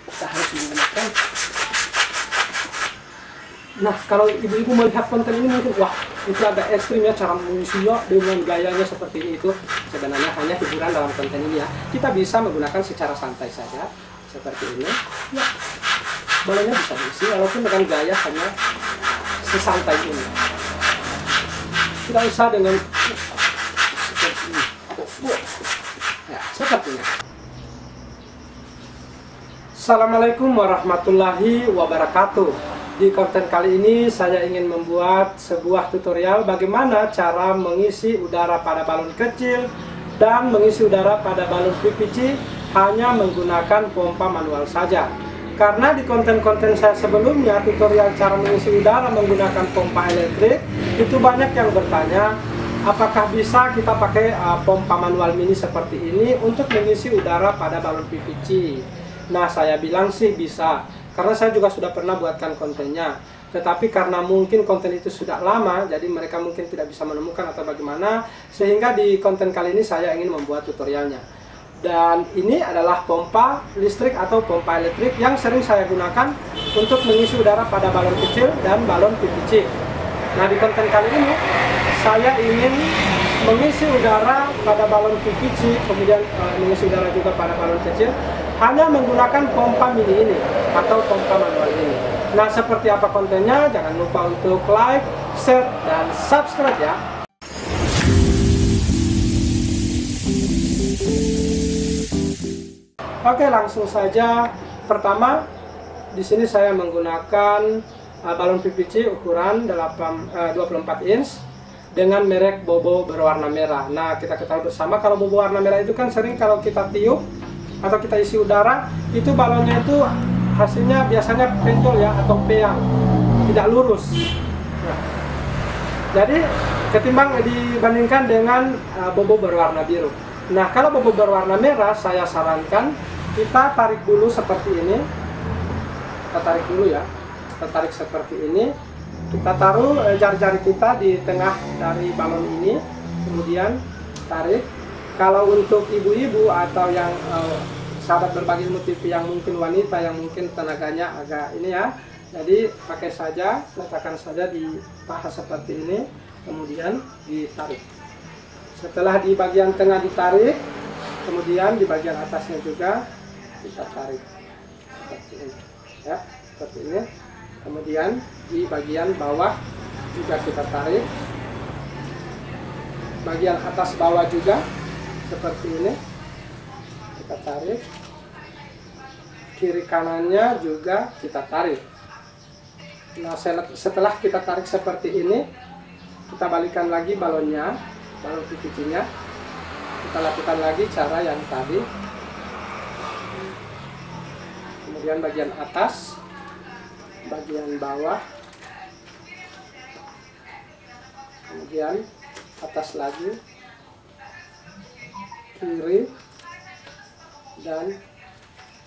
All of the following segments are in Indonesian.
kita harus menggunakan. Nah, kalau ibu-ibu melihat konten ini mungkin, wah, itu agak ekstrim ya cara mengisinya dengan gayanya seperti ini. Itu sebenarnya hanya hiburan dalam konten ini ya. Kita bisa menggunakan secara santai saja seperti ini. Ya, balonnya bisa diisi walaupun dengan gaya hanya sesantai ini. Tidak usah dengan seperti ini. Ya, seperti ini. Assalamualaikum warahmatullahi wabarakatuh. Di konten kali ini saya ingin membuat sebuah tutorial bagaimana cara mengisi udara pada balon kecil dan mengisi udara pada balon PVC hanya menggunakan pompa manual saja. Karena di konten-konten saya sebelumnya tutorial cara mengisi udara menggunakan pompa elektrik, itu banyak yang bertanya apakah bisa kita pakai pompa manual mini seperti ini untuk mengisi udara pada balon PVC. Nah, saya bilang sih bisa. Karena saya juga sudah pernah buatkan kontennya, tetapi karena mungkin konten itu sudah lama, jadi mereka mungkin tidak bisa menemukan atau bagaimana, sehingga di konten kali ini saya ingin membuat tutorialnya. Dan ini adalah pompa listrik atau pompa elektrik yang sering saya gunakan untuk mengisi udara pada balon kecil dan balon PVC. Nah, di konten kali ini saya ingin mengisi udara pada balon PVC, kemudian mengisi udara juga pada balon kecil, hanya menggunakan pompa mini ini atau pompa manual ini. Nah, seperti apa kontennya? Jangan lupa untuk like, share, dan subscribe ya. Oke, langsung saja. Pertama, di sini saya menggunakan balon PVC ukuran 24 inch dengan merek Bobo berwarna merah. Nah, kita ketahui bersama kalau Bobo warna merah itu kan sering kalau kita tiup atau kita isi udara, itu balonnya itu hasilnya biasanya penjol ya, atau peyang, tidak lurus. Nah, jadi ketimbang dibandingkan dengan Bobo berwarna biru. Nah, kalau Bobo berwarna merah, saya sarankan kita tarik dulu seperti ini. Kita tarik dulu ya, kita tarik seperti ini. Kita taruh jari-jari kita di tengah dari balon ini, kemudian tarik. Kalau untuk ibu-ibu atau yang sahabat berbagi ilmu TV yang mungkin wanita, yang mungkin tenaganya agak ini ya, jadi pakai saja, letakkan saja di paha seperti ini, kemudian ditarik. Setelah di bagian tengah ditarik, kemudian di bagian atasnya juga kita tarik seperti ini ya, seperti ini. Kemudian di bagian bawah juga kita tarik, bagian atas bawah juga seperti ini kita tarik, kiri kanannya juga kita tarik. Nah, setelah kita tarik seperti ini, kita balikan lagi balonnya, balon PVC-nya. Kita lakukan lagi cara yang tadi. Kemudian bagian atas, bagian bawah, kemudian atas lagi, kiri dan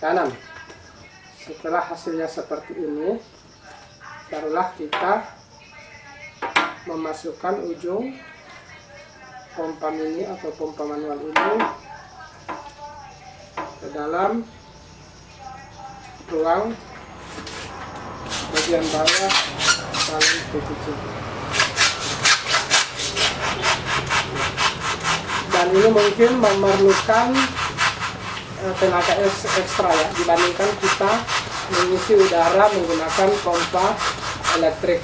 kanan. Setelah hasilnya seperti ini, barulah kita memasukkan ujung pompa mini atau pompa manual ini ke dalam ruang bagian bawah balon PVC. Dan ini mungkin memerlukan tenaga ekstra ya, dibandingkan kita mengisi udara menggunakan pompa elektrik.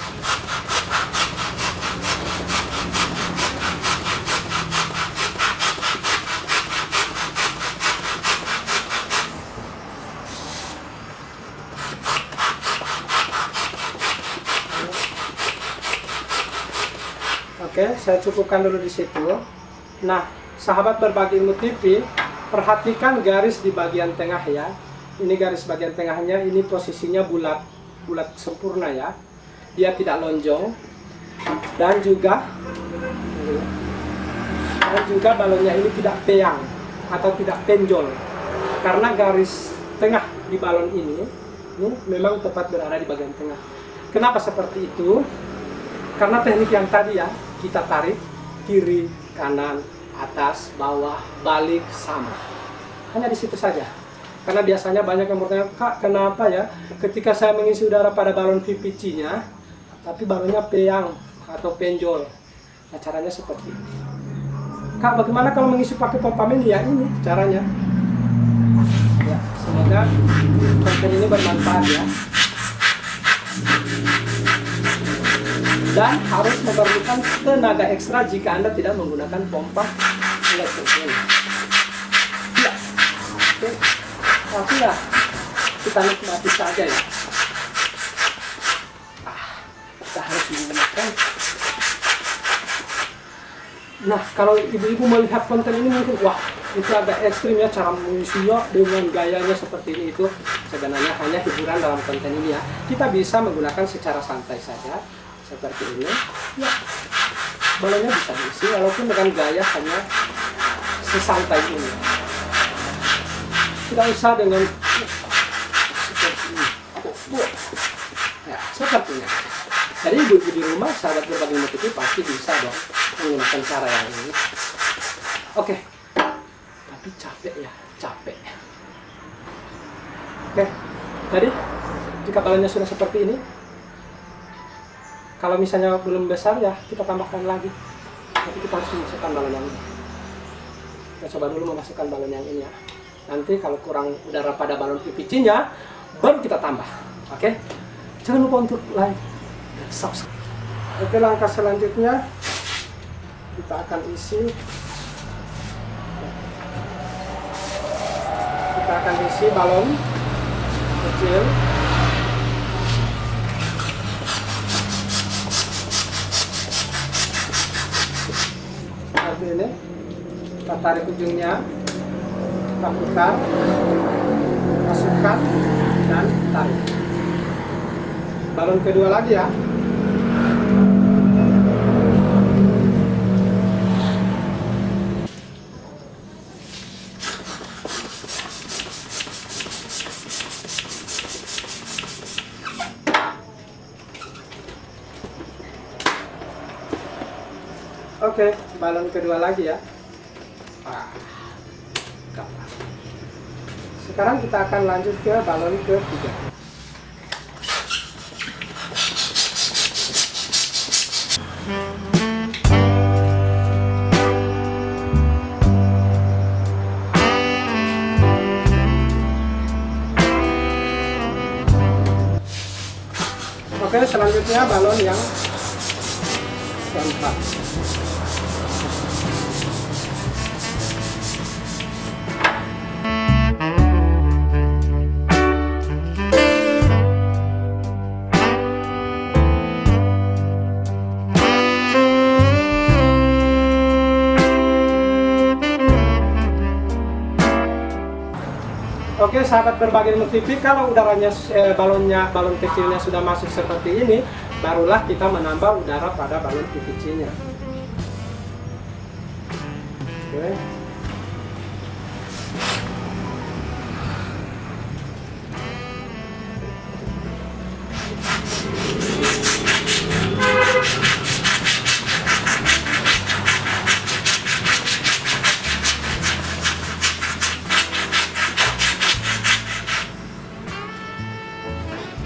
Oke, saya cukupkan dulu di situ. Nah, sahabat berbagi ilmu TV, perhatikan garis di bagian tengah ya. Ini garis bagian tengahnya, ini posisinya bulat, bulat sempurna ya. Dia tidak lonjong. Dan juga balonnya ini tidak peyang atau tidak penjol. Karena garis tengah di balon ini memang tepat berada di bagian tengah. Kenapa seperti itu? Karena teknik yang tadi ya, kita tarik kiri, kanan, atas, bawah, balik, sama. Hanya di situ saja. Karena biasanya banyak yang bertanya, Kak, kenapa ya ketika saya mengisi udara pada balon PVC-nya, tapi balonnya peyang atau penjol. Nah, caranya seperti ini. Kak, bagaimana kalau mengisi pakai pompa mini? Ya, ini caranya. Ya, semoga konten ini bermanfaat ya. Dan harus memerlukan tenaga ekstra jika Anda tidak menggunakan pompa elektrik ini. Ya, oke. Tapi ya, kita nikmati saja ya. Kita harus menggunakan. Nah, kalau ibu-ibu melihat konten ini mungkin, wah, itu agak ekstrim ya cara mengisinya dengan gayanya seperti ini. Itu sebenarnya hanya hiburan dalam konten ini ya. Kita bisa menggunakan secara santai saja seperti ini. Ya, balonnya bisa diisi walaupun dengan gaya hanya sesantai ini. Tidak usah dengan seperti ini. Ya, seperti ini. Jadi ibu-ibu di rumah, sahabat berbagi motivasi pasti bisa dong menggunakan cara yang ini. Oke, tapi capek ya, capek. Oke, jadi jika balonnya sudah seperti ini, kalau misalnya belum besar ya kita tambahkan lagi. Tapi kita harus memasukkan balon yang ini. Kita coba dulu memasukkan balon yang ini ya. Nanti kalau kurang udara pada balon PVC-nya, baru kita tambah. Oke, jangan lupa untuk like dan subscribe. Oke, langkah selanjutnya kita akan isi. Kita akan isi balon kecil. Seperti ini. Kita tarik ujungnya, kita putar, masukkan, dan tarik. Balon kedua lagi ya. Oke, balon kedua lagi ya. Sekarang kita akan lanjut ke balon ketiga. Oke, selanjutnya balon yang keempat. Oke, sahabat berbagi ilmu TV, kalau udaranya balon kecilnya sudah masuk seperti ini, barulah kita menambah udara pada balon PVC-nya. Oke.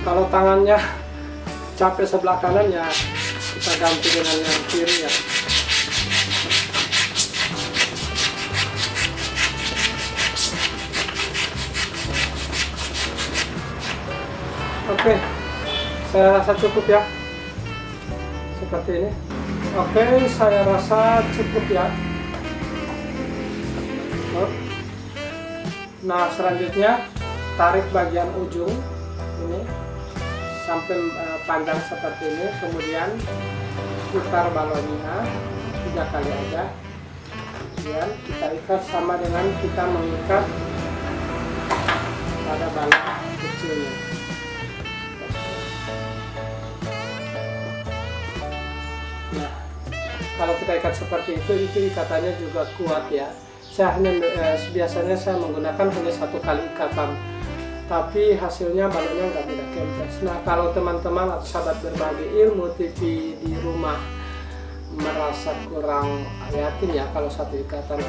Kalau tangannya capek sebelah kanan ya kita ganti dengan yang kiri ya. Oke, saya rasa cukup ya. Seperti ini. Oke, saya rasa cukup ya. Nah, selanjutnya tarik bagian ujung ini sampai panjang seperti ini, kemudian putar balonnya 3 kali aja, kemudian kita ikat sama dengan kita mengikat pada balon kecilnya. Nah, kalau kita ikat seperti itu ikatannya juga kuat ya. Biasanya saya menggunakan hanya 1 kali ikatan, tapi hasilnya balonnya nggak mudah kempes. Nah, kalau teman-teman atau sahabat berbagi ilmu TV di rumah merasa kurang yakin ya kalau 1 ikatan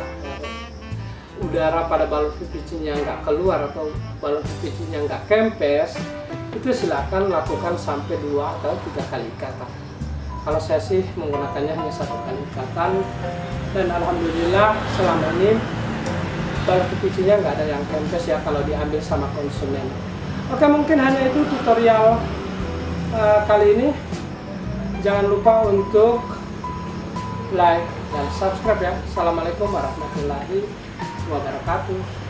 udara pada balon PVC-nya nggak keluar atau balon PVC-nya nggak kempes, itu silakan lakukan sampai 2 atau 3 kali ikatan. Kalau saya sih menggunakannya hanya 1 kali ikatan, dan alhamdulillah selama ini balon PVC-nya nggak ada yang kempes ya kalau diambil sama konsumen. Oke, mungkin hanya itu tutorial kali ini. Jangan lupa untuk like dan subscribe ya. Assalamualaikum warahmatullahi wabarakatuh.